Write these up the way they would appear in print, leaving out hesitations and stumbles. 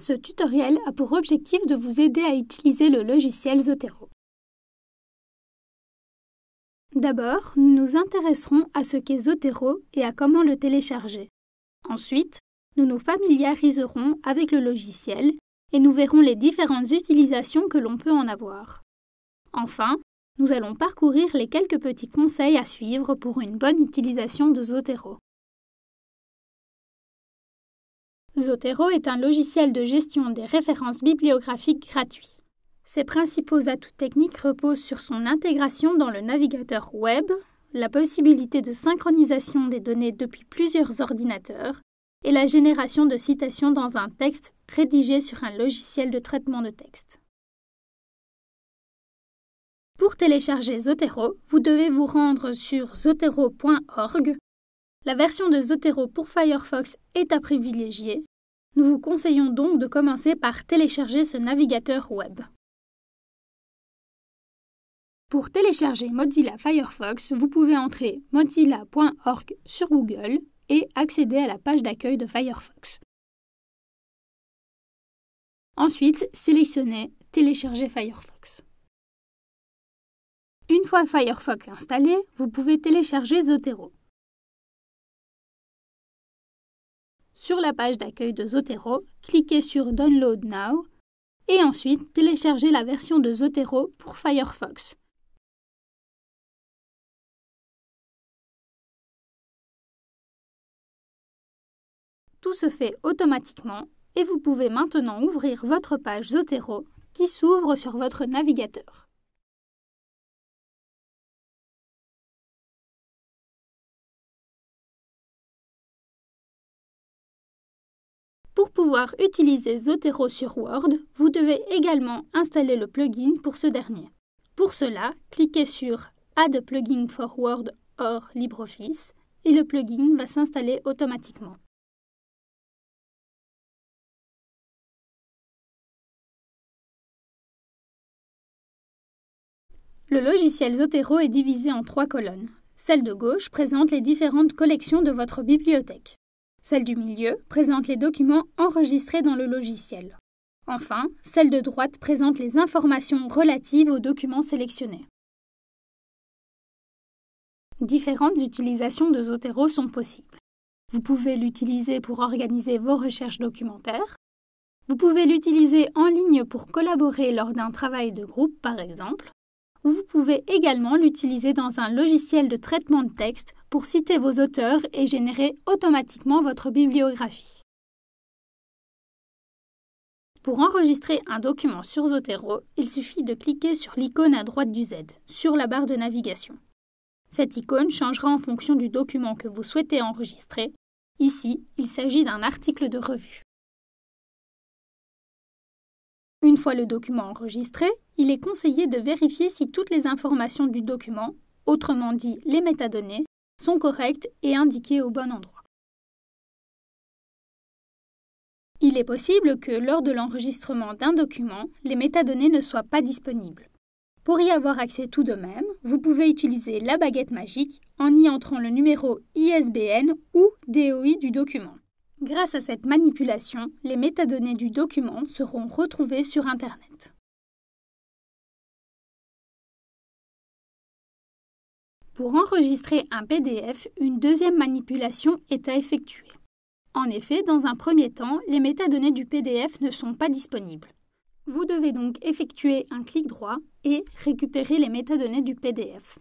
Ce tutoriel a pour objectif de vous aider à utiliser le logiciel Zotero. D'abord, nous nous intéresserons à ce qu'est Zotero et à comment le télécharger. Ensuite, nous nous familiariserons avec le logiciel et nous verrons les différentes utilisations que l'on peut en avoir. Enfin, nous allons parcourir les quelques petits conseils à suivre pour une bonne utilisation de Zotero. Zotero est un logiciel de gestion des références bibliographiques gratuit. Ses principaux atouts techniques reposent sur son intégration dans le navigateur web, la possibilité de synchronisation des données depuis plusieurs ordinateurs et la génération de citations dans un texte rédigé sur un logiciel de traitement de texte. Pour télécharger Zotero, vous devez vous rendre sur zotero.org. La version de Zotero pour Firefox est à privilégier. Nous vous conseillons donc de commencer par télécharger ce navigateur web. Pour télécharger Mozilla Firefox, vous pouvez entrer mozilla.org sur Google et accéder à la page d'accueil de Firefox. Ensuite, sélectionnez « Télécharger Firefox ». Une fois Firefox installé, vous pouvez télécharger Zotero. Sur la page d'accueil de Zotero, cliquez sur « Download Now » et ensuite téléchargez la version de Zotero pour Firefox. Tout se fait automatiquement et vous pouvez maintenant ouvrir votre page Zotero qui s'ouvre sur votre navigateur. Pour pouvoir utiliser Zotero sur Word, vous devez également installer le plugin pour ce dernier. Pour cela, cliquez sur « Add a plugin for Word or LibreOffice » et le plugin va s'installer automatiquement. Le logiciel Zotero est divisé en 3 colonnes. Celle de gauche présente les différentes collections de votre bibliothèque. Celle du milieu présente les documents enregistrés dans le logiciel. Enfin, celle de droite présente les informations relatives aux documents sélectionnés. Différentes utilisations de Zotero sont possibles. Vous pouvez l'utiliser pour organiser vos recherches documentaires. Vous pouvez l'utiliser en ligne pour collaborer lors d'un travail de groupe, par exemple. Ou vous pouvez également l'utiliser dans un logiciel de traitement de texte pour citer vos auteurs et générer automatiquement votre bibliographie. Pour enregistrer un document sur Zotero, il suffit de cliquer sur l'icône à droite du Z, sur la barre de navigation. Cette icône changera en fonction du document que vous souhaitez enregistrer. Ici, il s'agit d'un article de revue. Une fois le document enregistré, il est conseillé de vérifier si toutes les informations du document, autrement dit les métadonnées, sont correctes et indiquées au bon endroit. Il est possible que lors de l'enregistrement d'un document, les métadonnées ne soient pas disponibles. Pour y avoir accès tout de même, vous pouvez utiliser la baguette magique en y entrant le numéro ISBN ou DOI du document. Grâce à cette manipulation, les métadonnées du document seront retrouvées sur Internet. Pour enregistrer un PDF, une deuxième manipulation est à effectuer. En effet, dans un premier temps, les métadonnées du PDF ne sont pas disponibles. Vous devez donc effectuer un clic droit et récupérer les métadonnées du PDF.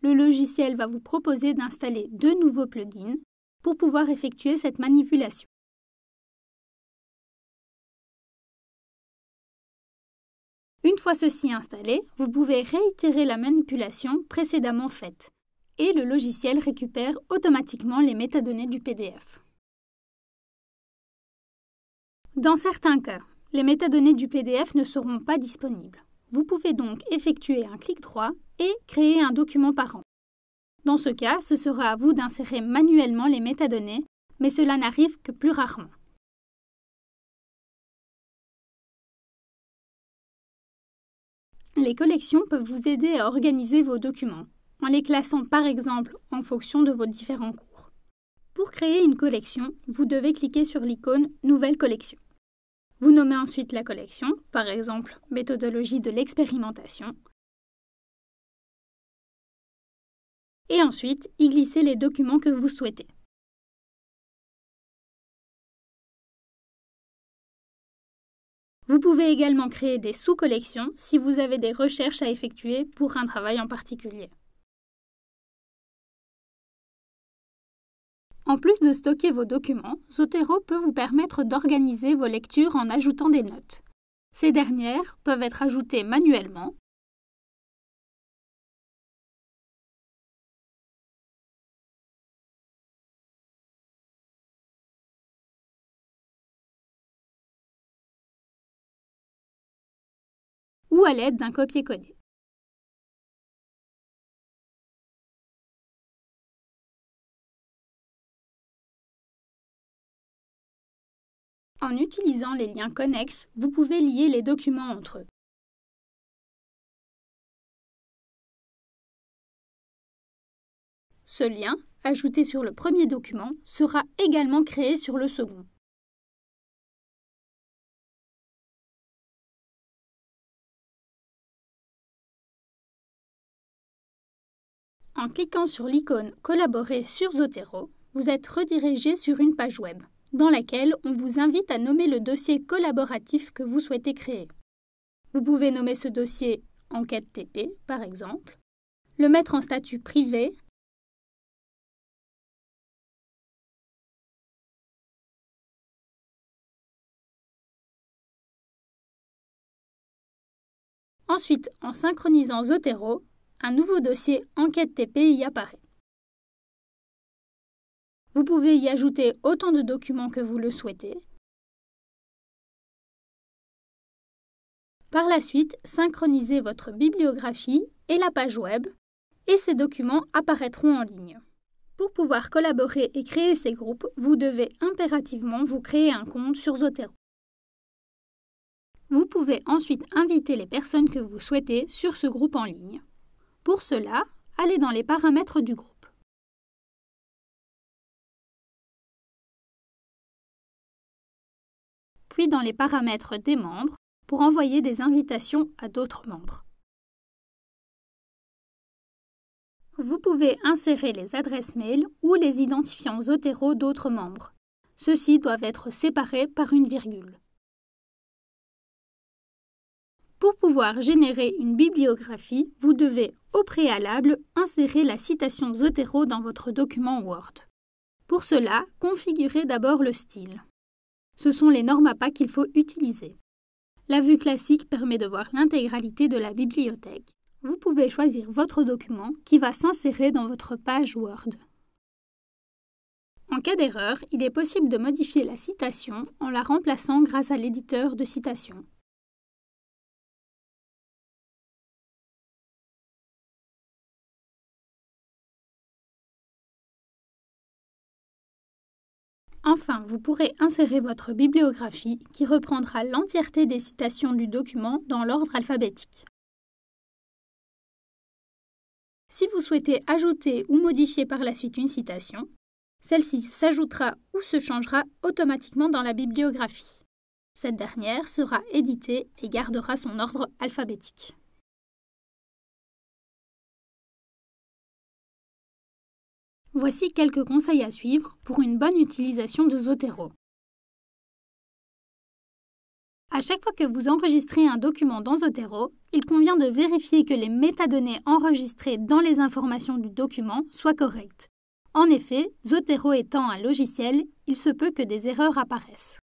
Le logiciel va vous proposer d'installer 2 nouveaux plugins pour pouvoir effectuer cette manipulation. Une fois ceci installé, vous pouvez réitérer la manipulation précédemment faite et le logiciel récupère automatiquement les métadonnées du PDF. Dans certains cas, les métadonnées du PDF ne seront pas disponibles. Vous pouvez donc effectuer un clic droit et créer un document par an. Dans ce cas, ce sera à vous d'insérer manuellement les métadonnées, mais cela n'arrive que plus rarement. Les collections peuvent vous aider à organiser vos documents, en les classant par exemple en fonction de vos différents cours. Pour créer une collection, vous devez cliquer sur l'icône « Nouvelle collection ». Vous nommez ensuite la collection, par exemple méthodologie de l'expérimentation. Et ensuite, y glissez les documents que vous souhaitez. Vous pouvez également créer des sous-collections si vous avez des recherches à effectuer pour un travail en particulier. En plus de stocker vos documents, Zotero peut vous permettre d'organiser vos lectures en ajoutant des notes. Ces dernières peuvent être ajoutées manuellement ou à l'aide d'un copier-coller. En utilisant les liens connexes, vous pouvez lier les documents entre eux. Ce lien, ajouté sur le premier document, sera également créé sur le second. En cliquant sur l'icône « Collaborer » sur Zotero, vous êtes redirigé sur une page web, dans laquelle on vous invite à nommer le dossier collaboratif que vous souhaitez créer. Vous pouvez nommer ce dossier « Enquête TP » par exemple, le mettre en statut privé, ensuite en synchronisant Zotero, un nouveau dossier Enquête TP y apparaît. Vous pouvez y ajouter autant de documents que vous le souhaitez. Par la suite, synchronisez votre bibliographie et la page web, et ces documents apparaîtront en ligne. Pour pouvoir collaborer et créer ces groupes, vous devez impérativement vous créer un compte sur Zotero. Vous pouvez ensuite inviter les personnes que vous souhaitez sur ce groupe en ligne. Pour cela, allez dans les paramètres du groupe. Puis dans les paramètres des membres pour envoyer des invitations à d'autres membres. Vous pouvez insérer les adresses mail ou les identifiants Zotero d'autres membres. Ceux-ci doivent être séparés par une virgule. Pour pouvoir générer une bibliographie, vous devez au préalable insérer la citation Zotero dans votre document Word. Pour cela, configurez d'abord le style. Ce sont les normes APA qu'il faut utiliser. La vue classique permet de voir l'intégralité de la bibliothèque. Vous pouvez choisir votre document qui va s'insérer dans votre page Word. En cas d'erreur, il est possible de modifier la citation en la remplaçant grâce à l'éditeur de citation. Enfin, vous pourrez insérer votre bibliographie qui reprendra l'entièreté des citations du document dans l'ordre alphabétique. Si vous souhaitez ajouter ou modifier par la suite une citation, celle-ci s'ajoutera ou se changera automatiquement dans la bibliographie. Cette dernière sera éditée et gardera son ordre alphabétique. Voici quelques conseils à suivre pour une bonne utilisation de Zotero. À chaque fois que vous enregistrez un document dans Zotero, il convient de vérifier que les métadonnées enregistrées dans les informations du document soient correctes. En effet, Zotero étant un logiciel, il se peut que des erreurs apparaissent.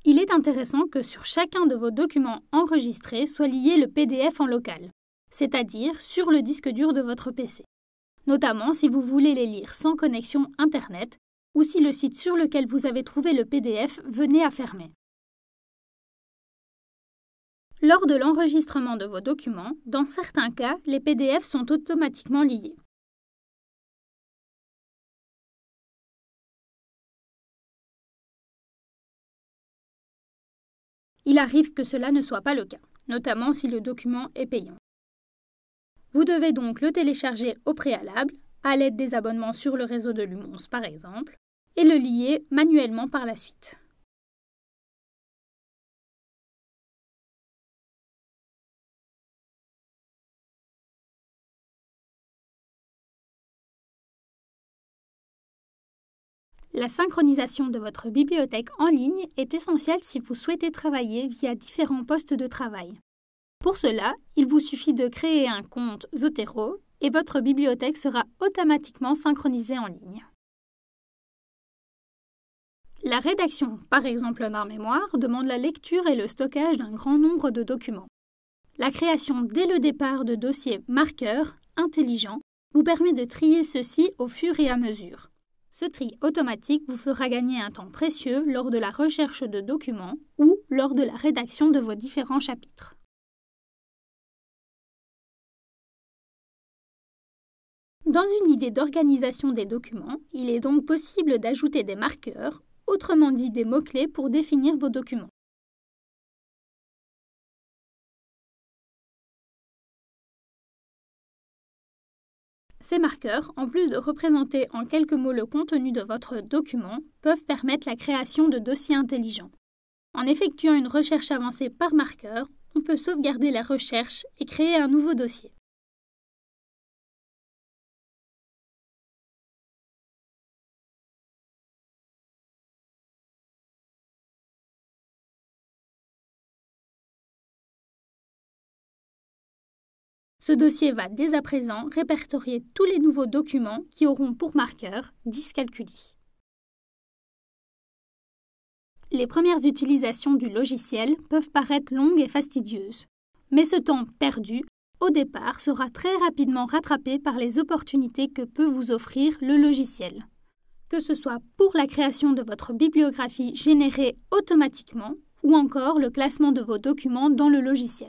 Il est intéressant que sur chacun de vos documents enregistrés soit lié le PDF en local, c'est-à-dire sur le disque dur de votre PC, notamment si vous voulez les lire sans connexion Internet ou si le site sur lequel vous avez trouvé le PDF venait à fermer. Lors de l'enregistrement de vos documents, dans certains cas, les PDF sont automatiquement liés. Il arrive que cela ne soit pas le cas, notamment si le document est payant. Vous devez donc le télécharger au préalable, à l'aide des abonnements sur le réseau de Lumos par exemple, et le lier manuellement par la suite. La synchronisation de votre bibliothèque en ligne est essentielle si vous souhaitez travailler via différents postes de travail. Pour cela, il vous suffit de créer un compte Zotero et votre bibliothèque sera automatiquement synchronisée en ligne. La rédaction, par exemple d'un mémoire, demande la lecture et le stockage d'un grand nombre de documents. La création dès le départ de dossiers marqueurs intelligents vous permet de trier ceux-ci au fur et à mesure. Ce tri automatique vous fera gagner un temps précieux lors de la recherche de documents ou lors de la rédaction de vos différents chapitres. Dans une idée d'organisation des documents, il est donc possible d'ajouter des marqueurs, autrement dit des mots-clés pour définir vos documents. Ces marqueurs, en plus de représenter en quelques mots le contenu de votre document, peuvent permettre la création de dossiers intelligents. En effectuant une recherche avancée par marqueur, on peut sauvegarder la recherche et créer un nouveau dossier. Ce dossier va dès à présent répertorier tous les nouveaux documents qui auront pour marqueur Dyscalculie. Les premières utilisations du logiciel peuvent paraître longues et fastidieuses, mais ce temps perdu, au départ, sera très rapidement rattrapé par les opportunités que peut vous offrir le logiciel. Que ce soit pour la création de votre bibliographie générée automatiquement ou encore le classement de vos documents dans le logiciel.